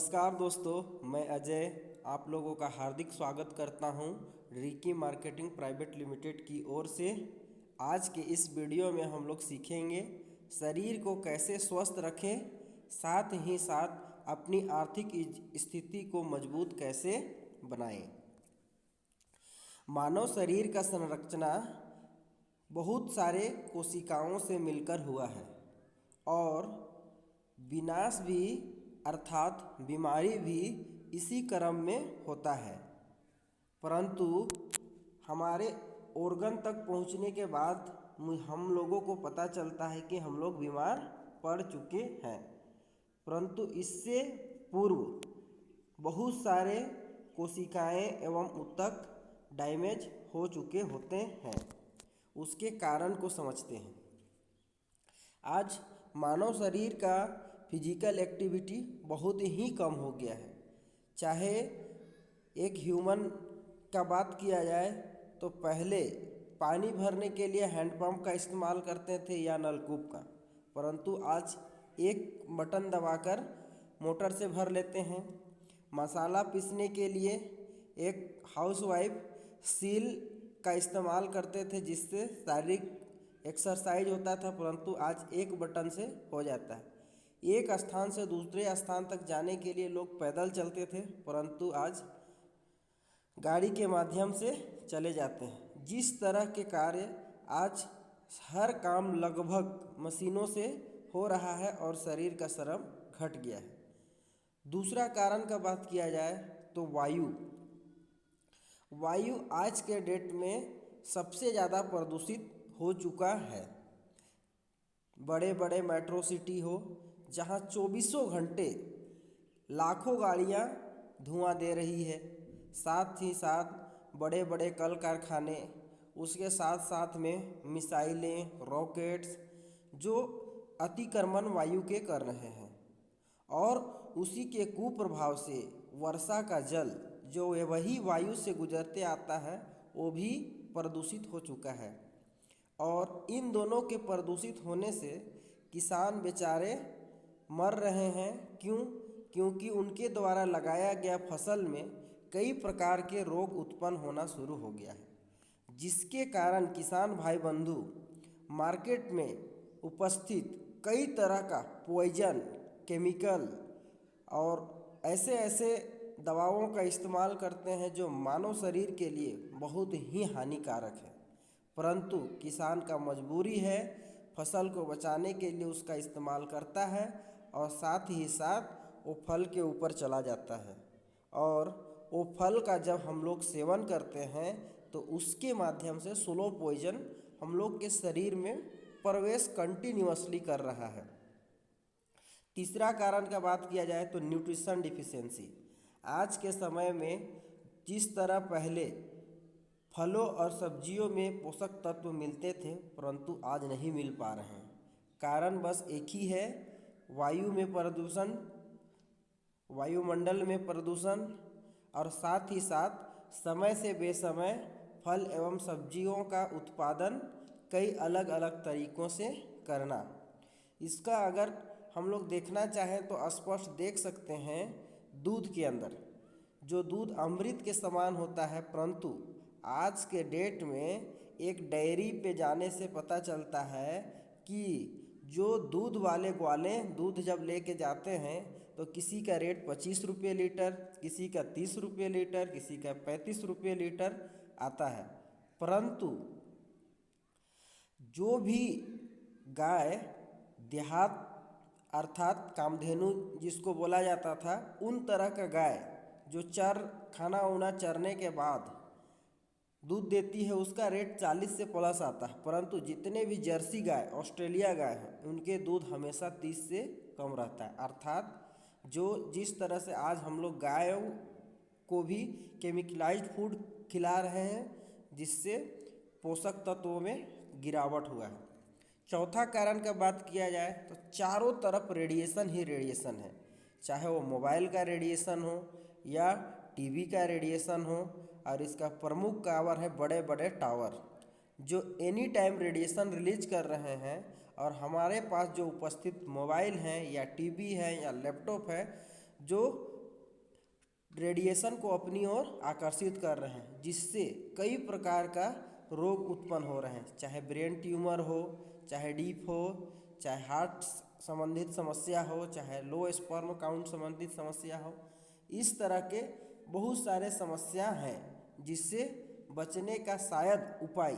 नमस्कार दोस्तों, मैं अजय आप लोगों का हार्दिक स्वागत करता हूं रिकी मार्केटिंग प्राइवेट लिमिटेड की ओर से। आज के इस वीडियो में हम लोग सीखेंगे शरीर को कैसे स्वस्थ रखें, साथ ही साथ अपनी आर्थिक स्थिति को मजबूत कैसे बनाएं। मानव शरीर का संरचना बहुत सारे कोशिकाओं से मिलकर हुआ है और विनाश भी अर्थात बीमारी भी इसी क्रम में होता है। परंतु हमारे ऑर्गन तक पहुंचने के बाद हम लोगों को पता चलता है कि हम लोग बीमार पड़ चुके हैं। परंतु इससे पूर्व बहुत सारे कोशिकाएं एवं ऊतक डैमेज हो चुके होते हैं। उसके कारण को समझते हैं। आज मानव शरीर का फिजिकल एक्टिविटी बहुत ही कम हो गया है। चाहे एक ह्यूमन का बात किया जाए तो पहले पानी भरने के लिए हैंडपंप का इस्तेमाल करते थे या नलकूप का, परंतु आज एक बटन दबाकर मोटर से भर लेते हैं। मसाला पीसने के लिए एक हाउसवाइफ सील का इस्तेमाल करते थे जिससे शारीरिक एक्सरसाइज होता था, परंतु आज एक बटन से हो जाता है। एक स्थान से दूसरे स्थान तक जाने के लिए लोग पैदल चलते थे, परंतु आज गाड़ी के माध्यम से चले जाते हैं। जिस तरह के कार्य आज हर काम लगभग मशीनों से हो रहा है और शरीर का श्रम घट गया है। दूसरा कारण का बात किया जाए तो वायु आज के डेट में सबसे ज़्यादा प्रदूषित हो चुका है। बड़े बड़े मेट्रो सिटी हो जहाँ 24 घंटे लाखों गाड़ियाँ धुआं दे रही है, साथ ही साथ बड़े बड़े कल कारखाने, उसके साथ साथ में मिसाइलें, रॉकेट्स जो अतिक्रमण वायु के कर रहे हैं और उसी के कुप्रभाव से वर्षा का जल जो वही वायु से गुजरते आता है वो भी प्रदूषित हो चुका है। और इन दोनों के प्रदूषित होने से किसान बेचारे मर रहे हैं। क्योंकि उनके द्वारा लगाया गया फसल में कई प्रकार के रोग उत्पन्न होना शुरू हो गया है, जिसके कारण किसान भाई बंधु मार्केट में उपस्थित कई तरह का पॉइजन, केमिकल और ऐसे दवाओं का इस्तेमाल करते हैं जो मानव शरीर के लिए बहुत ही हानिकारक है। परंतु किसान का मजबूरी है, फसल को बचाने के लिए उसका इस्तेमाल करता है और साथ ही साथ वो फल के ऊपर चला जाता है। और वो फल का जब हम लोग सेवन करते हैं तो उसके माध्यम से स्लो पॉइजन हम लोग के शरीर में प्रवेश कंटिन्यूअसली कर रहा है। तीसरा कारण का बात किया जाए तो न्यूट्रिशन डिफिशियंसी। आज के समय में जिस तरह पहले फलों और सब्जियों में पोषक तत्व मिलते थे, परंतु आज नहीं मिल पा रहे हैं। कारण बस एक ही है, वायु में प्रदूषण, वायुमंडल में प्रदूषण और साथ ही साथ समय से बेसमय फल एवं सब्जियों का उत्पादन कई अलग अलग तरीक़ों से करना। इसका अगर हम लोग देखना चाहें तो स्पष्ट देख सकते हैं। दूध के अंदर जो दूध अमृत के समान होता है, परंतु आज के डेट में एक डेयरी पे जाने से पता चलता है कि जो दूध वाले ग्वाले दूध जब लेके जाते हैं तो किसी का रेट 25 रुपये लीटर, किसी का 30 रुपये लीटर, किसी का 35 रुपये लीटर आता है। परंतु जो भी गाय देहात अर्थात कामधेनु जिसको बोला जाता था, उन तरह का गाय जो खाना उना चरने के बाद दूध देती है, उसका रेट 40 से प्लस आता है। परंतु जितने भी जर्सी गाय, ऑस्ट्रेलिया गाय हैं, उनके दूध हमेशा 30 से कम रहता है। अर्थात जो जिस तरह से आज हम लोग गाय को भी केमिकलाइज्ड फूड खिला रहे हैं, जिससे पोषक तत्वों में गिरावट हुआ है। चौथा कारण का बात किया जाए तो चारों तरफ रेडिएशन ही रेडिएशन है। चाहे वो मोबाइल का रेडिएशन हो या टीवी का रेडिएशन हो, और इसका प्रमुख कारण है बड़े बड़े टावर जो एनी टाइम रेडिएशन रिलीज कर रहे हैं। और हमारे पास जो उपस्थित मोबाइल हैं या टीवी है या लैपटॉप है, जो रेडिएशन को अपनी ओर आकर्षित कर रहे हैं, जिससे कई प्रकार का रोग उत्पन्न हो रहे हैं, चाहे ब्रेन ट्यूमर हो, चाहे डीप हो, चाहे हार्ट संबंधित समस्या हो, चाहे लो स्पर्म काउंट संबंधित समस्या हो। इस तरह के बहुत सारे समस्या हैं जिससे बचने का शायद उपाय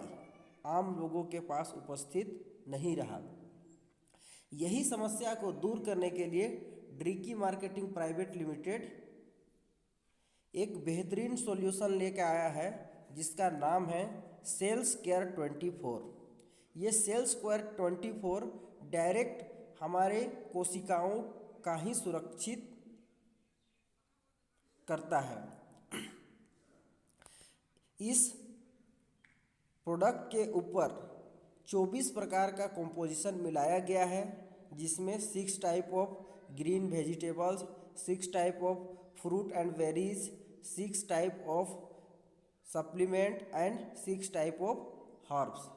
आम लोगों के पास उपस्थित नहीं रहा। यही समस्या को दूर करने के लिए ड्रीकी मार्केटिंग प्राइवेट लिमिटेड एक बेहतरीन सॉल्यूशन लेकर आया है, जिसका नाम है सेल्स केयर 24। ये सेल्स केयर 24 डायरेक्ट हमारे कोशिकाओं का ही सुरक्षित करता है। इस प्रोडक्ट के ऊपर 24 प्रकार का कंपोजिशन मिलाया गया है, जिसमें 6 type of green vegetables, 6 type of fruit and varies, 6 type of supplement and 6 type of herbs.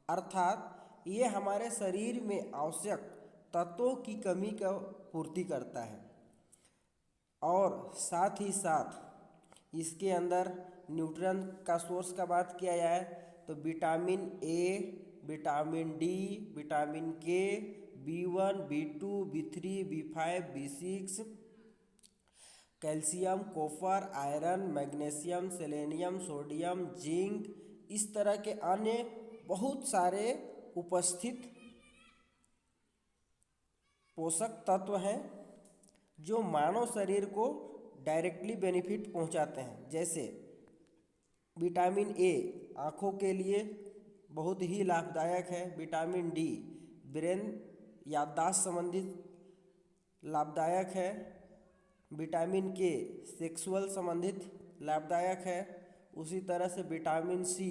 अर्थात ये हमारे शरीर में आवश्यक तत्वों की कमी का पूर्ति करता है। और साथ ही साथ इसके अंदर न्यूट्रिएंट का सोर्स का बात किया जाए तो vitamin A, vitamin D, vitamin के, B1, B2, B3, B5, B6, calcium, copper, iron, magnesium, selenium, sodium, zinc, इस तरह के अन्य बहुत सारे उपस्थित पोषक तत्व हैं जो मानव शरीर को डायरेक्टली बेनिफिट पहुंचाते हैं। जैसे विटामिन ए आँखों के लिए बहुत ही लाभदायक है, विटामिन डी ब्रेन याददाश्त संबंधित लाभदायक है, विटामिन के सेक्सुअल संबंधित लाभदायक है। उसी तरह से विटामिन सी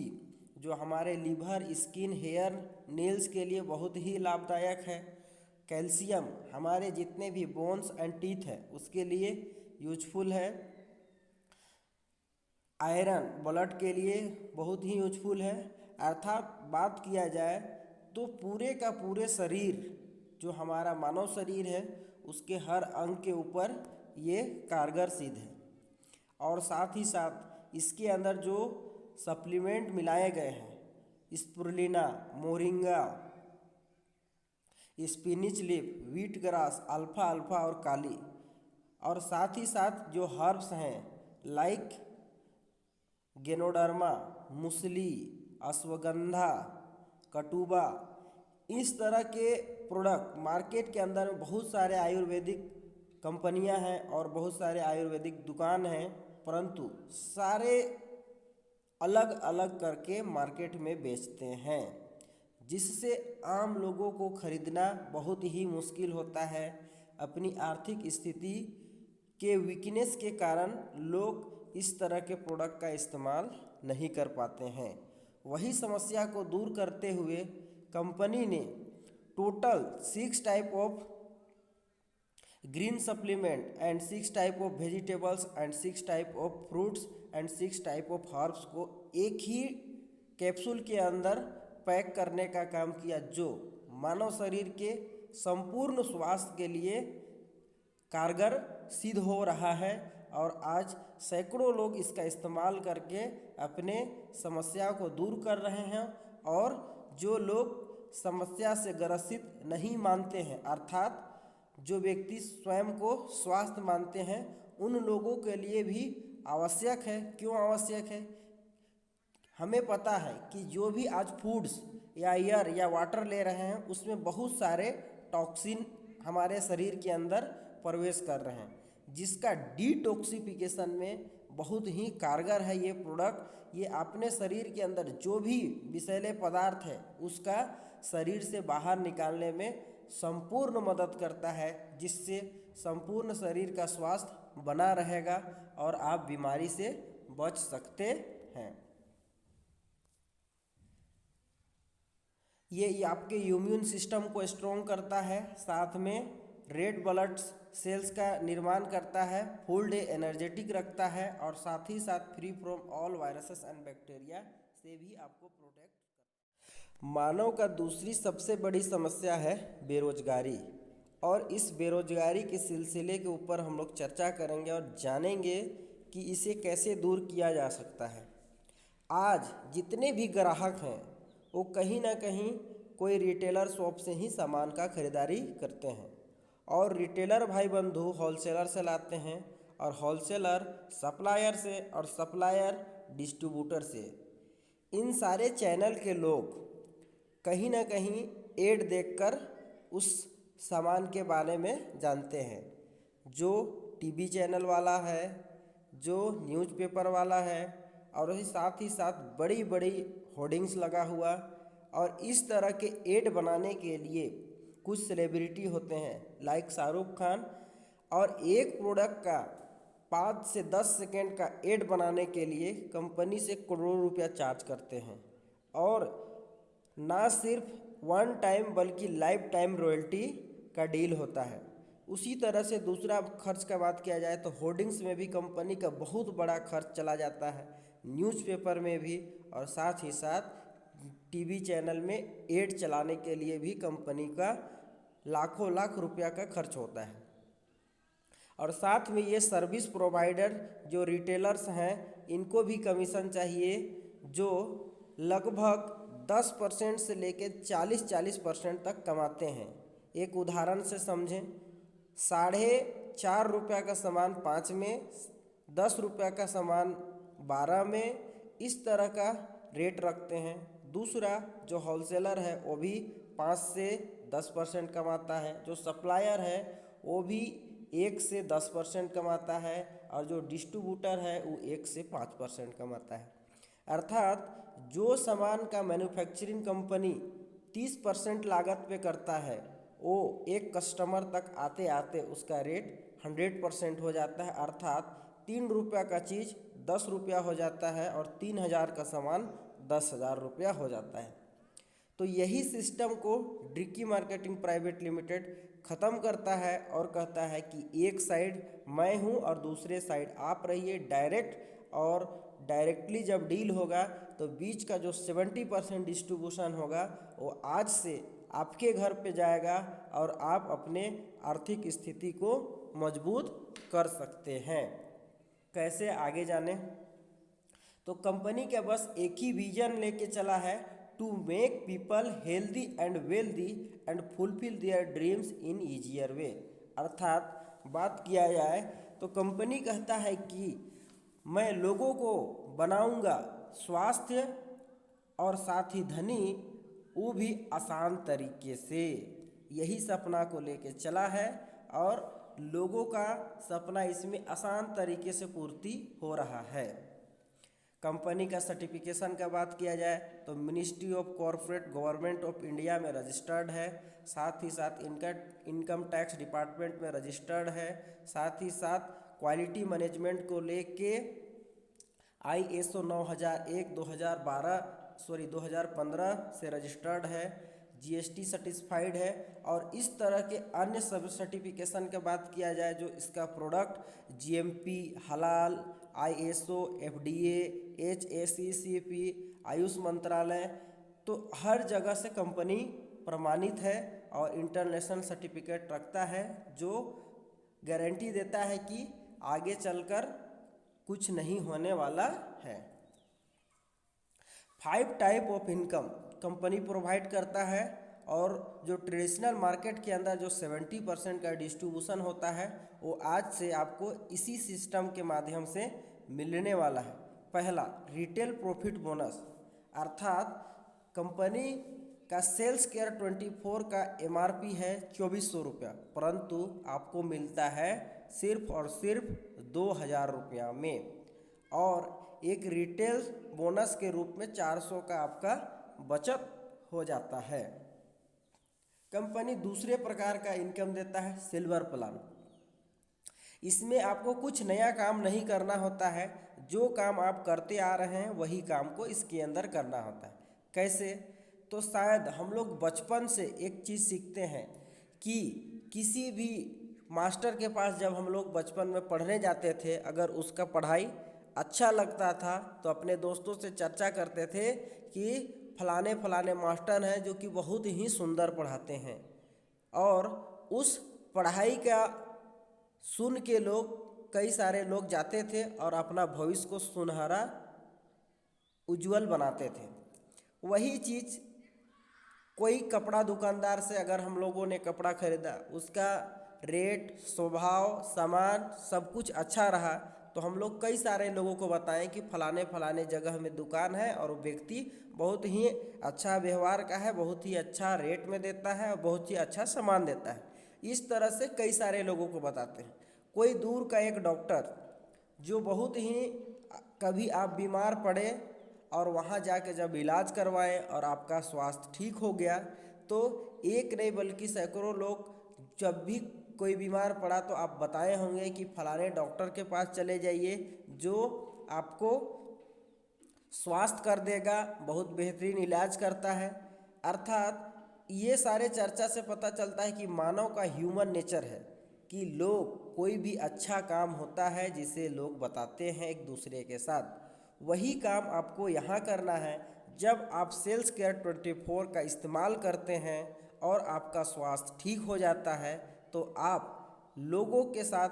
जो हमारे लीवर, स्किन, हेयर, नेल्स के लिए बहुत ही लाभदायक है। कैल्शियम हमारे जितने भी बोन्स एंड टीथ है उसके लिए यूजफुल है। आयरन ब्लड के लिए बहुत ही यूजफुल है। अर्थात बात किया जाए तो पूरे का पूरे शरीर जो हमारा मानव शरीर है उसके हर अंग के ऊपर ये कारगर सिद्ध है। और साथ ही साथ इसके अंदर जो सप्लीमेंट मिलाए गए हैं, spirulina, moringa, spinach leaf, wheat grass, alpha alpha और काली, और साथ ही साथ जो हर्ब्स हैं लाइक गेनोडर्मा, मुसली, अश्वगंधा, कटुबा, इस तरह के प्रोडक्ट मार्केट के अंदर में बहुत सारे आयुर्वेदिक कंपनियां हैं और बहुत सारे आयुर्वेदिक दुकान हैं, परंतु सारे अलग अलग करके मार्केट में बेचते हैं, जिससे आम लोगों को खरीदना बहुत ही मुश्किल होता है। अपनी आर्थिक स्थिति के वीकनेस के कारण लोग इस तरह के प्रोडक्ट का इस्तेमाल नहीं कर पाते हैं। वही समस्या को दूर करते हुए कंपनी ने total 6 type of green supplement and 6 type of vegetables and 6 type of fruits and 6 type of herbs को एक ही कैप्सूल के अंदर पैक करने का काम किया, जो मानव शरीर के संपूर्ण स्वास्थ्य के लिए कारगर सिद्ध हो रहा है। और आज सैकड़ों लोग इसका इस्तेमाल करके अपने समस्या को दूर कर रहे हैं। और जो लोग समस्या से ग्रसित नहीं मानते हैं, अर्थात जो व्यक्ति स्वयं को स्वास्थ्य मानते हैं, उन लोगों के लिए भी आवश्यक है। क्यों आवश्यक है? हमें पता है कि जो भी आज फूड्स या एयर या वाटर ले रहे हैं उसमें बहुत सारे टॉक्सिन हमारे शरीर के अंदर प्रवेश कर रहे हैं, जिसका डिटॉक्सिफिकेशन में बहुत ही कारगर है ये प्रोडक्ट। ये अपने शरीर के अंदर जो भी विषैले पदार्थ है उसका शरीर से बाहर निकालने में संपूर्ण मदद करता है, जिससे संपूर्ण शरीर का स्वास्थ्य बना रहेगा और आप बीमारी से बच सकते हैं। ये आपके इम्यून सिस्टम को स्ट्रॉन्ग करता है, साथ में रेड ब्लड सेल्स का निर्माण करता है, फुल डे एनर्जेटिक रखता है, और साथ ही साथ free from all viruses and bacteria से भी आपको प्रोटेक्ट करता है। मानव का दूसरी सबसे बड़ी समस्या है बेरोजगारी, और इस बेरोजगारी के सिलसिले के ऊपर हम लोग चर्चा करेंगे और जानेंगे कि इसे कैसे दूर किया जा सकता है। आज जितने भी ग्राहक हैं वो कहीं ना कहीं कोई रिटेलर शॉप से ही सामान का खरीदारी करते हैं, और रिटेलर भाई बंधु होलसेलर से लाते हैं, और होलसेलर सप्लायर से, और सप्लायर डिस्ट्रीब्यूटर से। इन सारे चैनल के लोग कहीं ना कहीं एड देखकर उस सामान के बारे में जानते हैं। जो टीवी चैनल वाला है, जो न्यूज़पेपर वाला है, और वही साथ ही साथ बड़ी बड़ी होर्डिंग्स लगा हुआ, और इस तरह के एड बनाने के लिए कुछ सेलिब्रिटी होते हैं लाइक शाहरुख खान, और एक प्रोडक्ट का 5 से 10 सेकेंड का एड बनाने के लिए कंपनी से करोड़ों रुपया चार्ज करते हैं। और ना सिर्फ वन टाइम बल्कि लाइफ टाइम रॉयल्टी का डील होता है। उसी तरह से दूसरा खर्च का बात किया जाए तो होर्डिंग्स में भी कंपनी का बहुत बड़ा खर्च चला जाता है, न्यूज़पेपर में भी, और साथ ही साथ टीवी चैनल में एड चलाने के लिए भी कंपनी का लाखों लाख रुपया का खर्च होता है। और साथ में ये सर्विस प्रोवाइडर जो रिटेलर्स हैं इनको भी कमीशन चाहिए, जो लगभग 10% से लेकर 40% तक कमाते हैं। एक उदाहरण से समझें, 4.5 रुपया का सामान 5 में, 10 रुपया का सामान 12 में, इस तरह का रेट रखते हैं। दूसरा जो होलसेलर है वो भी 5 से 10% कमाता है, जो सप्लायर है वो भी 1 से 10% कमाता है, और जो डिस्ट्रीब्यूटर है वो 1 से 5% कमाता है। अर्थात जो सामान का मैन्युफैक्चरिंग कंपनी 30% लागत पे करता है वो एक कस्टमर तक आते आते उसका रेट 100% हो जाता है। अर्थात 3 रुपया का चीज़ 10 रुपया हो जाता है, और 3000 का सामान 10,000 रुपया हो जाता है। तो यही सिस्टम को ड्रिकी मार्केटिंग प्राइवेट लिमिटेड ख़त्म करता है और कहता है कि एक साइड मैं हूँ और दूसरे साइड आप रहिए डायरेक्ट, और डायरेक्टली जब डील होगा तो बीच का जो 70% डिस्ट्रीब्यूशन होगा वो आज से आपके घर पे जाएगा, और आप अपने आर्थिक स्थिति को मजबूत कर सकते हैं। कैसे आगे जाने, तो कंपनी के बस एक ही विजन लेके चला है, to make people healthy and wealthy and fulfil their dreams in easier way. अर्थात बात किया जाए तो कंपनी कहता है कि मैं लोगों को बनाऊंगा स्वास्थ्य और साथ ही धनी, वो भी आसान तरीके से। यही सपना को लेके चला है, और लोगों का सपना इसमें आसान तरीके से पूर्ति हो रहा है। कंपनी का सर्टिफिकेशन का बात किया जाए तो ministry of corporate government of India में रजिस्टर्ड है, साथ ही साथ इनका इनकम टैक्स डिपार्टमेंट में रजिस्टर्ड है, साथ ही साथ क्वालिटी मैनेजमेंट को लेके ISO 9001 2015 से रजिस्टर्ड है, GST सर्टिफाइड है, और इस तरह के अन्य सब सर्टिफिकेशन की बात किया जाए जो इसका प्रोडक्ट GMP, हलाल, ISO, FDA, HACCP, आयुष मंत्रालय, तो हर जगह से कंपनी प्रमाणित है और इंटरनेशनल सर्टिफिकेट रखता है, जो गारंटी देता है कि आगे चलकर कुछ नहीं होने वाला है। 5 type of income company provide करता है, और जो ट्रेडिशनल मार्केट के अंदर जो 70% का डिस्ट्रीब्यूशन होता है वो आज से आपको इसी सिस्टम के माध्यम से मिलने वाला है। पहला, रिटेल प्रॉफिट बोनस, अर्थात कंपनी का सेल्स केयर 24 का MRP है 2400 रुपया, परंतु आपको मिलता है सिर्फ और सिर्फ 2000 रुपया में, और एक रिटेल बोनस के रूप में 400 का आपका बचत हो जाता है। कंपनी दूसरे प्रकार का इनकम देता है, सिल्वर प्लान। इसमें आपको कुछ नया काम नहीं करना होता है, जो काम आप करते आ रहे हैं वही काम को इसके अंदर करना होता है। कैसे, तो शायद हम लोग बचपन से एक चीज़ सीखते हैं कि किसी भी मास्टर के पास जब हम लोग बचपन में पढ़ने जाते थे, अगर उसका पढ़ाई अच्छा लगता था तो अपने दोस्तों से चर्चा करते थे कि फलाने फलाने मास्टर हैं जो कि बहुत ही सुंदर पढ़ाते हैं, और उस पढ़ाई का सुन के लोग कई सारे लोग जाते थे और अपना भविष्य को सुनहरा उज्जवल बनाते थे। वही चीज़ कोई कपड़ा दुकानदार से अगर हम लोगों ने कपड़ा खरीदा, उसका रेट, स्वभाव, सामान सब कुछ अच्छा रहा, तो हम लोग कई सारे लोगों को बताएं कि फलाने फलाने जगह में दुकान है और वो व्यक्ति बहुत ही अच्छा व्यवहार का है, बहुत ही अच्छा रेट में देता है और बहुत ही अच्छा सामान देता है। इस तरह से कई सारे लोगों को बताते हैं। कोई दूर का एक डॉक्टर जो बहुत ही, कभी आप बीमार पड़े और वहाँ जाके जब इलाज करवाएं और आपका स्वास्थ्य ठीक हो गया, तो एक नहीं बल्कि सैकड़ों लोग जब भी कोई बीमार पड़ा तो आप बताए होंगे कि फलाने डॉक्टर के पास चले जाइए जो आपको स्वास्थ्य कर देगा, बहुत बेहतरीन इलाज करता है। अर्थात ये सारे चर्चा से पता चलता है कि मानव का ह्यूमन नेचर है कि लोग, कोई भी अच्छा काम होता है जिसे लोग बताते हैं एक दूसरे के साथ, वही काम आपको यहाँ करना है। जब आप सेल्स केयर 24 का इस्तेमाल करते हैं और आपका स्वास्थ्य ठीक हो जाता है, तो आप लोगों के साथ,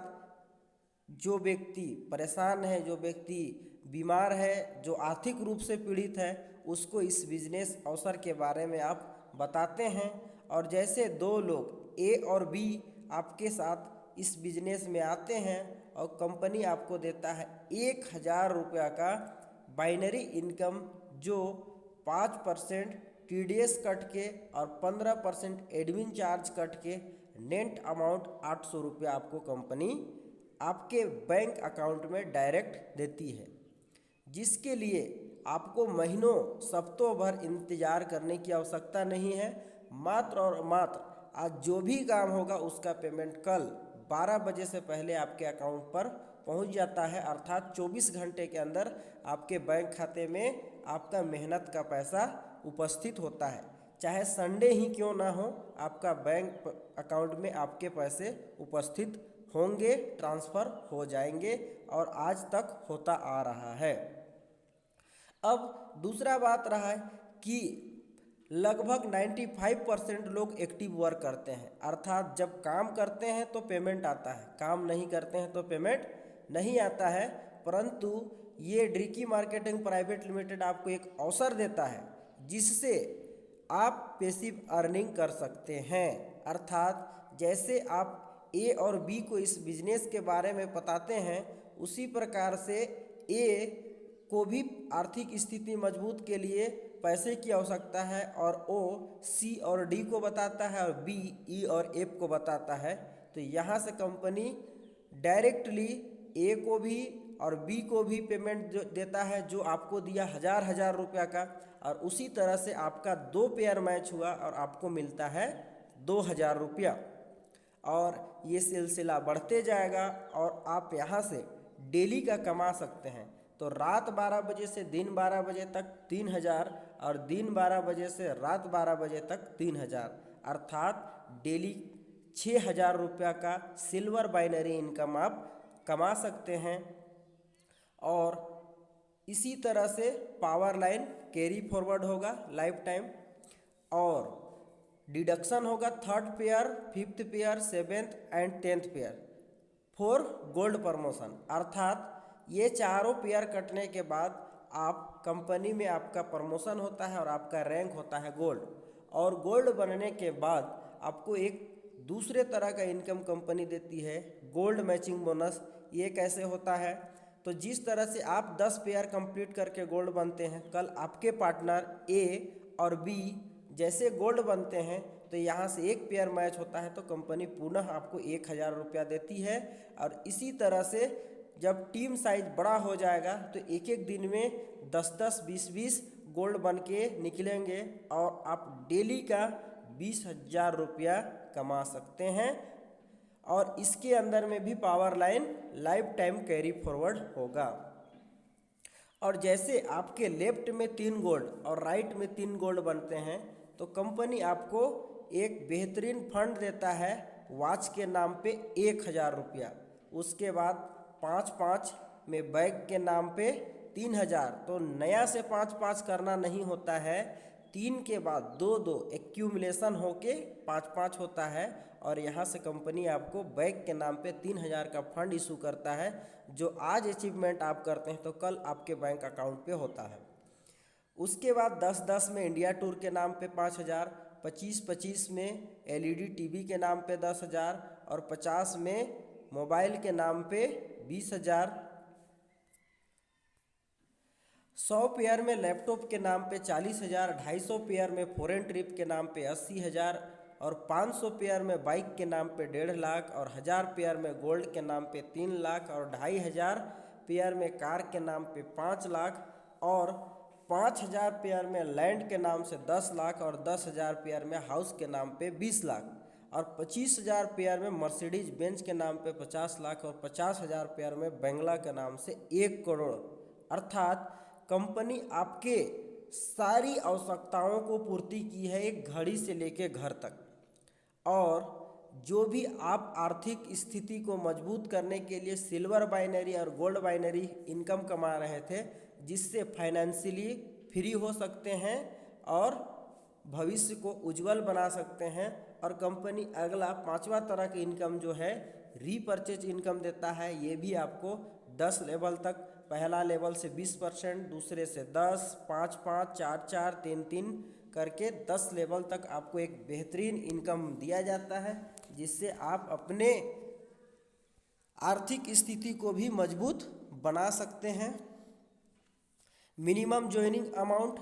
जो व्यक्ति परेशान है, जो व्यक्ति बीमार है, जो आर्थिक रूप से पीड़ित है, उसको इस बिजनेस अवसर के बारे में आप बताते हैं। और जैसे दो लोग ए और बी आपके साथ इस बिजनेस में आते हैं और कंपनी आपको देता है 1,000 रुपया का बाइनरी इनकम, जो 5% TDS कट के और 15% एडमिन चार्ज कट के नेट अमाउंट 800 रुपया आपको कंपनी आपके बैंक अकाउंट में डायरेक्ट देती है, जिसके लिए आपको महीनों, सप्ताहों भर इंतज़ार करने की आवश्यकता नहीं है। मात्र और मात्र आज जो भी काम होगा उसका पेमेंट कल 12 बजे से पहले आपके अकाउंट पर पहुंच जाता है। अर्थात 24 घंटे के अंदर आपके बैंक खाते में आपका मेहनत का पैसा उपस्थित होता है। चाहे संडे ही क्यों ना हो, आपका बैंक अकाउंट में आपके पैसे उपस्थित होंगे, ट्रांसफ़र हो जाएंगे, और आज तक होता आ रहा है। अब दूसरा बात रहा है कि लगभग 95% लोग एक्टिव वर्क करते हैं। अर्थात जब काम करते हैं तो पेमेंट आता है, काम नहीं करते हैं तो पेमेंट नहीं आता है। परंतु ये ड्रिकी मार्केटिंग प्राइवेट लिमिटेड आपको एक अवसर देता है जिससे आप पैसिव अर्निंग कर सकते हैं। अर्थात जैसे आप ए और बी को इस बिजनेस के बारे में बताते हैं, उसी प्रकार से ए को भी आर्थिक स्थिति मजबूत के लिए पैसे की आवश्यकता है, और ओ सी और डी को बताता है और बी ई और एफ को बताता है। तो यहाँ से कंपनी डायरेक्टली ए को भी और बी को भी पेमेंट जो देता है, जो आपको दिया 1,000 रुपया का, और उसी तरह से आपका 2 पेयर मैच हुआ और आपको मिलता है 2,000 रुपया। और ये सिलसिला बढ़ते जाएगा और आप यहाँ से डेली का कमा सकते हैं। तो रात 12 बजे से दिन 12 बजे तक 3,000 और दिन 12 बजे से रात 12 बजे तक 3,000, अर्थात डेली 6,000 रुपया का सिल्वर बाइनरी इनकम आप कमा सकते हैं। और इसी तरह से पावर लाइन कैरी फॉरवर्ड होगा लाइफ टाइम, और डिडक्शन होगा 3rd pair, 5th pair, 7th and 10th pair for gold promotion. अर्थात ये चारों पेयर कटने के बाद आप कंपनी में आपका प्रमोशन होता है और आपका रैंक होता है गोल्ड। और गोल्ड बनने के बाद आपको एक दूसरे तरह का इनकम कंपनी देती है, गोल्ड मैचिंग बोनस। ये कैसे होता है? तो जिस तरह से आप 10 पेयर कंप्लीट करके गोल्ड बनते हैं, कल आपके पार्टनर ए और बी जैसे गोल्ड बनते हैं तो यहाँ से एक पेयर मैच होता है तो कंपनी पुनः आपको 1,000 रुपया देती है। और इसी तरह से जब टीम साइज बड़ा हो जाएगा तो एक एक दिन में 10-10, 20-20 गोल्ड बन के निकलेंगे और आप डेली का 20,000 रुपया कमा सकते हैं। और इसके अंदर में भी power line life time carry forward होगा। और जैसे आपके लेफ्ट में 3 गोल्ड और राइट में 3 गोल्ड बनते हैं तो कंपनी आपको एक बेहतरीन फंड देता है वॉच के नाम पे 1,000 रुपया। उसके बाद 5-5 में बैग के नाम पे 3,000। तो नया से 5-5 करना नहीं होता है, 3 के बाद 2 एक्यूमुलेशन होके 5 होता है और यहाँ से कंपनी आपको बैक के नाम पे 3000 का फंड इशू करता है। जो आज अचीवमेंट आप करते हैं तो कल आपके बैंक अकाउंट पे होता है। उसके बाद 10-10 में इंडिया टूर के नाम पे 5000, 25-25 में एलईडी टीवी के नाम पे 10,000 और 50 में मोबाइल के नाम पे 20,000। 100 पेयर में लैपटॉप के नाम पे 40,000, 250 पेयर में फॉरेन ट्रिप के नाम पे 80,000 और 500 पेयर में बाइक के नाम पे 1.5 लाख और 1000 पेयर में गोल्ड के नाम पे 3 लाख और 2,500 पेयर में कार के नाम पे 5 लाख और 5,000 पेयर में लैंड के नाम से 10 लाख और 10,000 पेयर में हाउस के नाम पे 20 लाख और 25,000 पेयर में मर्सिडीज बेंज के नाम पे 50 लाख और 50,000 पेयर में बंगला के नाम से 1 करोड़। अर्थात कंपनी आपके सारी आवश्यकताओं को पूर्ति की है, एक घड़ी से लेके घर तक। और जो भी आप आर्थिक स्थिति को मजबूत करने के लिए सिल्वर बाइनरी और गोल्ड बाइनरी इनकम कमा रहे थे, जिससे फाइनेंशियली फ्री हो सकते हैं और भविष्य को उज्जवल बना सकते हैं। और कंपनी अगला 5वां तरह की इनकम जो है रीपर्चेज इनकम देता है। ये भी आपको 10 लेवल तक, पहला लेवल से 20%, दूसरे से 10, 5-5, 4-4, 3-3 करके 10 लेवल तक आपको एक बेहतरीन इनकम दिया जाता है, जिससे आप अपने आर्थिक स्थिति को भी मजबूत बना सकते हैं। Minimum joining amount,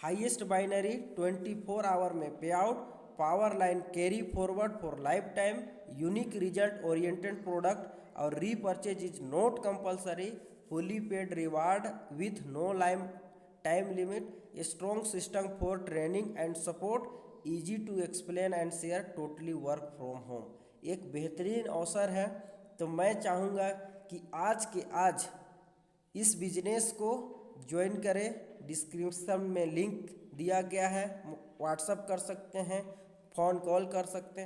highest binary 24 hour में payout, power line carry forward for lifetime, unique result oriented product और repurchase is not compulsory, fully paid reward with no time limit, strong system for training and support, easy to explain and share, totally work from home. एक बेहतरीन अवसर है। तो मैं चाहूँगा कि आज के आज इस बिजनेस को ज्वाइन करें। डिस्क्रिप्शन में लिंक दिया गया है, व्हाट्सएप कर सकते हैं, फ़ोन कॉल कर सकते हैं।